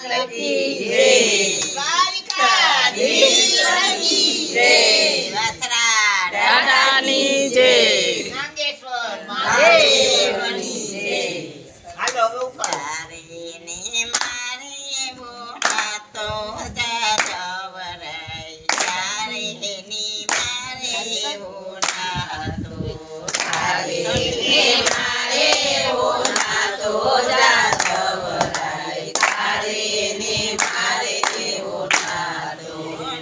की जय દ્વારિકાધીશની જય વાસરા દાદાની જય નાગેશ્વર મહાદેવની જય હાલો ઉપારે ને મારે બોલા તો જાવરાય તારે ની મારે બોલા તો તારે ને મારે બોલા તો જાવરાય તારે ને મારે બોલા તો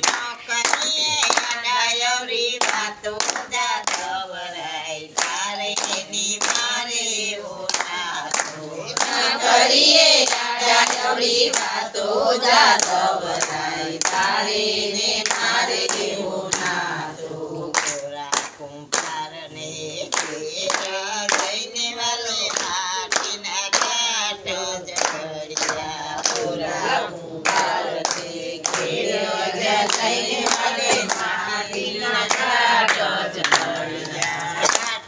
નોકરીએ ડાયરી વાતો જાવરાય તારે ની મારે બોલા તો નોકરીએ ડાયરી વાતો જાવરાય તારે ને મારે બોલા તો ગોરા કુંભારને ઘેરા જઈને વાલે માટીના ઘાટ ઝઘડિયા ગોરા કુંભારને ઘેરા જઈને વાલે માટીના ઘાટ ઝઘડિયા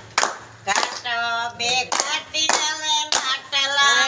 ઘાટ બે ઘાટી નલે માટલા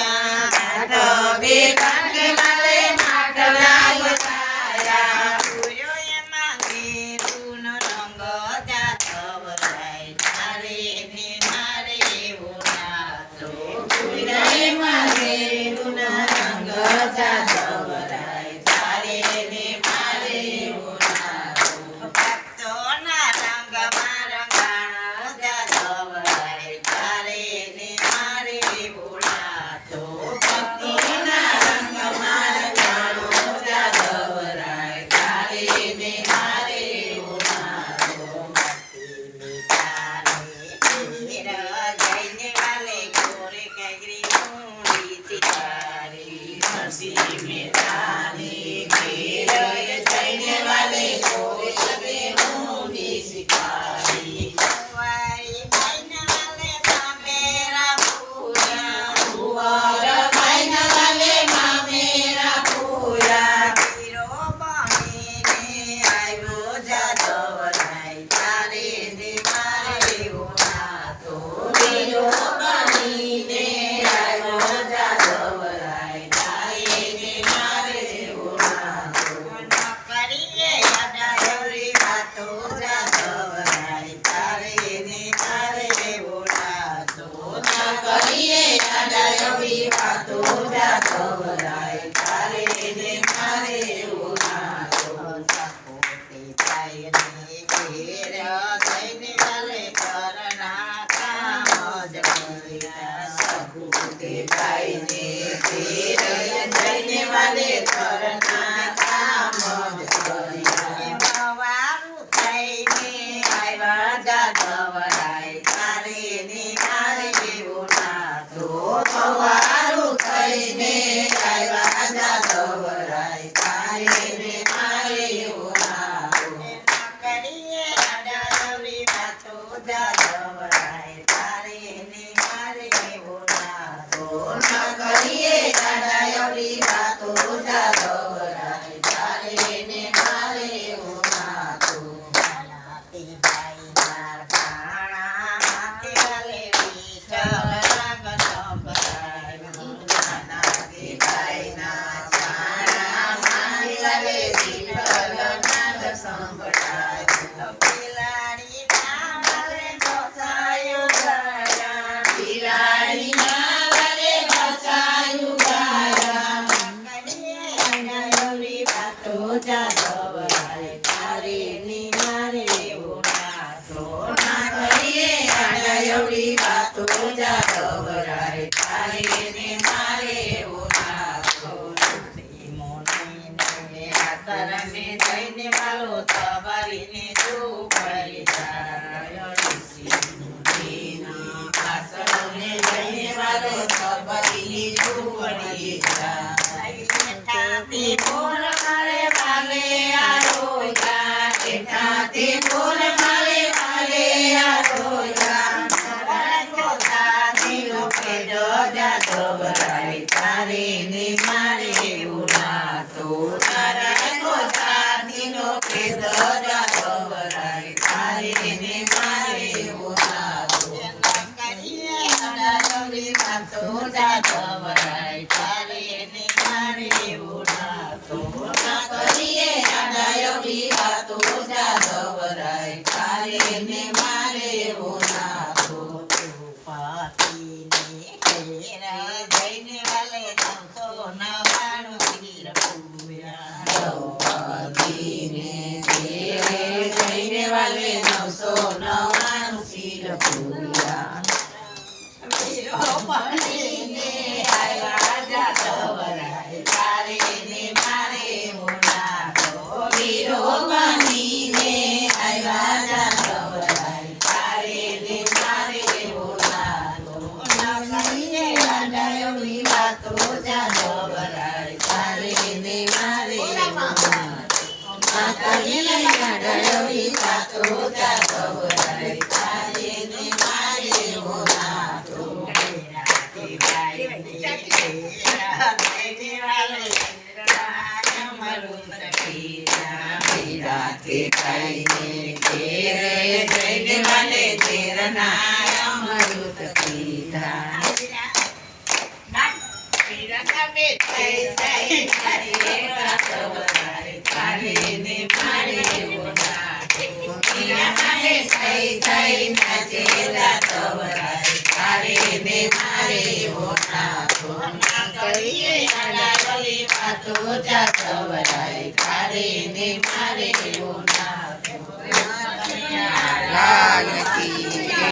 બનાવ્યા બે ઘાટી નલે માટલા બનાવ્યા પૂર્યોએ માંગે રૂનો રંગ જાતવરાય તારે ને મારે બોલા તો પૂર્યોએ માંગે રૂનો રંગ જાતવરાય તારે ને મારે બોલા તો ભક્તોના રંગમાં રંગાણો જાતવરાય તારે ને મારે બોલા તો ભક્તોના રંગમાં રંગાણો જાતવરાય તારે ને મારે બોલા તો ભક્તિની તારે જઈને વાલે ગોરે કાગરી ઊંડી ચિતારી હસી મેતાની ઘેર જઈને વાલે ગોરે કાગરી ઊંડી ચિતારી કુંવારી ભાઈને વાલે મામેરા પૂરા કુંવર ભાઈને વાલે મામેરા પૂરા પીરો બનીને આવ્યો જાદવરાય તારે ને મારે બોલા તો પીરો બનીને આવ્યો જાદવરાય તારે ને મારે બોલા તો નોકરીએ ડાયરી વાતો જાદવરાય તારે ને મારે બોલા તો નોકરીએ ડાયરી વાતો જાદવરાય તારે ને મારે બોલા તો સપોતે પાયને ઘેર જઈને વાલે કરના કામ જ કર્યા સપોતે પાયને ઘેર જઈને વાલે કરના કામ જ કર્યા વારું થઈને આવ્યા જાદવરાય તારે ને મારે બોલા તો વારું થઈને આવ્યા જાદવરાય તારે ને મારે બોલા તો નોકરીએ ડાયરી વાતો જાદવરાય તારે ને મારે બોલા તો નોકરીએ ડાયરી વાતો જાદવરાય તારે ને મારે બોલા તો નાતી ભાઈ માર કાણા માથે વાલે વિઠ્ઠલ રાગ સંભળાય નાતી ભાઈ ના કાણા માથે વાલે વિઠ્ઠલ નાદ સંભળાય બિલાડી ના વાલે ગોસાયું ગાયા બિલાડી ના વાલે ગોસાયું ગાયા નોકરીએ ડાયરી વાતો જાદવરાય તારે ને મારે બોલા તો નોકરીએ ડાયરી વાતો જાદવરાય તારે ને મારે બોલા તો મોને આસરમે જઈને વાલો સવારીને ઝૂંપડી જાય ઋષિમુનિના આશ્રમે જઈને વાલો સવારીને ઝૂંપડી જાય ઠાઠી બોલ મારે વાલે આરોગ્યા ઠાઠી બોલ મારે વાલે આરોગ્યા પોતાની પેડો જાદવરાય તારે ને મારે બોલા તો તારા પોતાની પેડો જાદવરાય તારે ને મારે બોલા તો કરીએ ડાયરી વાતો જાદવરાય તારે ને મારે એવું નાતો ના કરીએ આડાયડી વાતો જાદવરાય તારે ને મારે એવું નાતો પાતીને ઘેરા જઈને વાલે 999 શીર પૂર્યા દ્રૌપદીને ઘેરે જઈને વાલે 999 શીર પૂર્યા વીરો બનીને આવ્યા જાદવરાય તારે ને મારે એવું નાતો વીરો બનીને આવ્યા જાદવરાય તારે ને મારે એવું નાતો ના કરીએ આડાયડી વાતો જાદવરાય તારે ને મારે એવું નાતો ના કરીએ આડાયડી વાતો જાદવરાય તારે ને મારે એવું નાતો રાતે ખાઈને ઘેરે જઈને વાલે ઝેરના અમૃત પીધા તારે ને મારે એવું નાતો થઈ નાચે જાદવરાય તારે ને મારે એવું નાતો ના કરીએ આડાયડી વાતો જાદવરાય તારે ને મારે એવું નાતો લાલ કી